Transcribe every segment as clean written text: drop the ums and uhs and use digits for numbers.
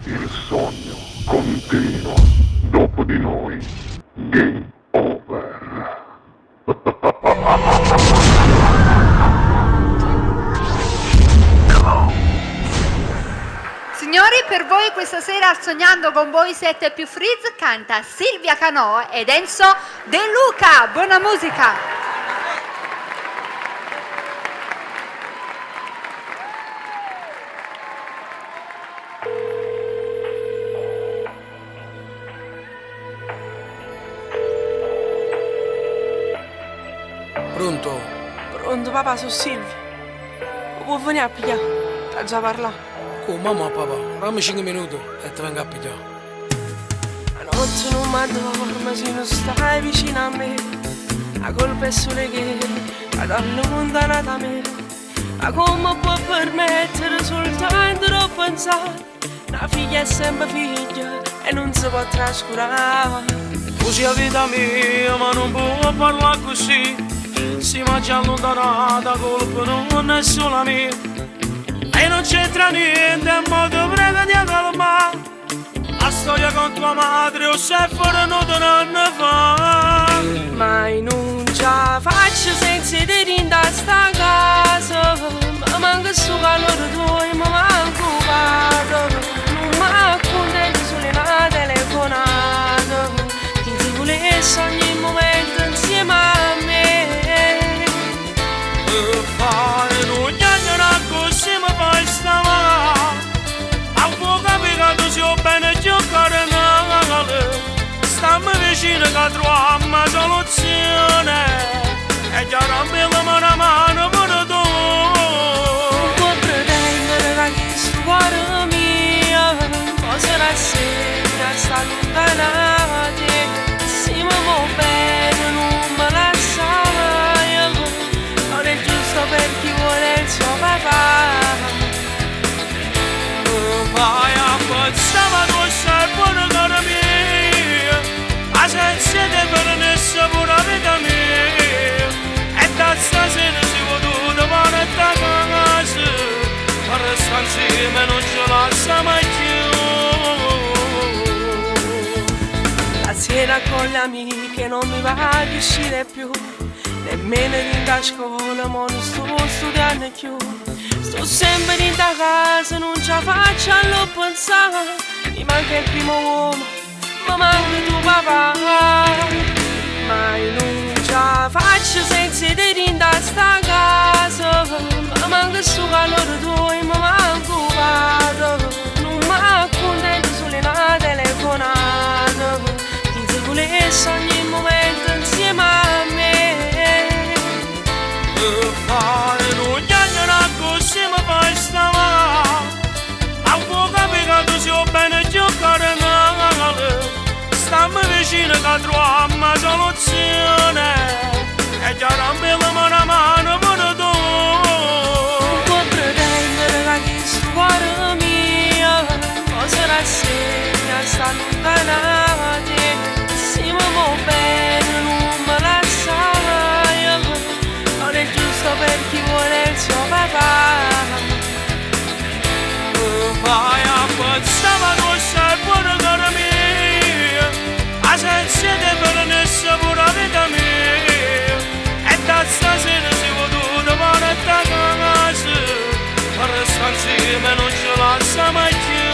Il sogno continua. Dopo di noi, game over. Signori, per voi questa sera al Sognando con voi 7 più Freeze canta Silvia Canò ed Enzo De Luca. Buona musica! Pronto? Pronto papà, sono Silvia. Vuoi venire a pigliare? T'ha già parlato. Con mamma e papà, dammi 5 minuti e ti vengo a pigliare. La notte non mi addormo se non stai vicino a me. La colpa è solo che danno lontana da me. Ma come può permettere soltanto di pensare? Una figlia è sempre figlia e non si può trascurare. Tu sei la vita mia, ma non può parlare così. Si mangia allontanata, colpa non è solo mia. E non c'entra niente, ma ti prego di calmare. La storia con tua madre o se fuori non te ne fa. Mai non ce la faccio senza te in sta casa. Ma manca sto calore tuo e mi manco vado. Non mi accontento solo una telefonata. Ti volessi ogni momento insieme a me. Per fare non chiacchiera così mi fai stamare. A fuoco capire che tu sei bene giocare male. Stammi vicino che troviamo una soluzione. E già rompiamo una mano per tu. Non può pretendere da chi sto cuore mio. Cosa la sera sta allontanati. Se mi vuoi bene non me la sai. Non è giusto per chi vuole il suo papà. Vai a pensare tu sei buona cara mia. Ma senza te per nessuno pure vita mia. E da stasera si può tutto fare a casa. Ma resta insieme non ce la sa mai più. La sera con le amiche non mi va di uscire più. Nemmeno in da scuola, ma non sto studiando più. Sto sempre in da casa, non ce la faccio a lo pensare. Mi manca il primo uomo, mi manca tuo papà. Mai non ce la faccio senza te in da sta casa. Mi manca sto calore tuo e mi manco vado. Non mi accontento solo una telefonata. Ti volessi ogni momento insieme a me. Per fare non chiacchiera così mi fai stamare. A fuoco capire che tu sei bene giocare male. Stammi vicino che troviamo una soluzione. E già rompiamo una mano per tu. Non può pretendere da chi sto cuore mio. Cosa la sera sta allontanati. Se mi vuoi bene non me la sai. Non è giusto per chi vuole il suo papà. Vai a pensare tu sei buona cara mia. Ma senza te per nessuno pure vita mia. E da stasera si può tutto fare a casa. Ma resta insieme non ce la sa mai più.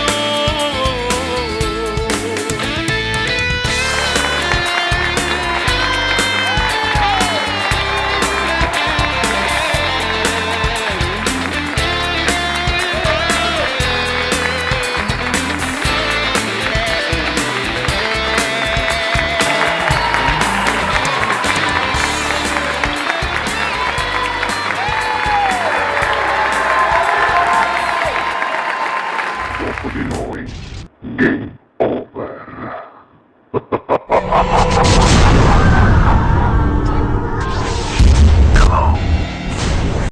Dopo di noi, game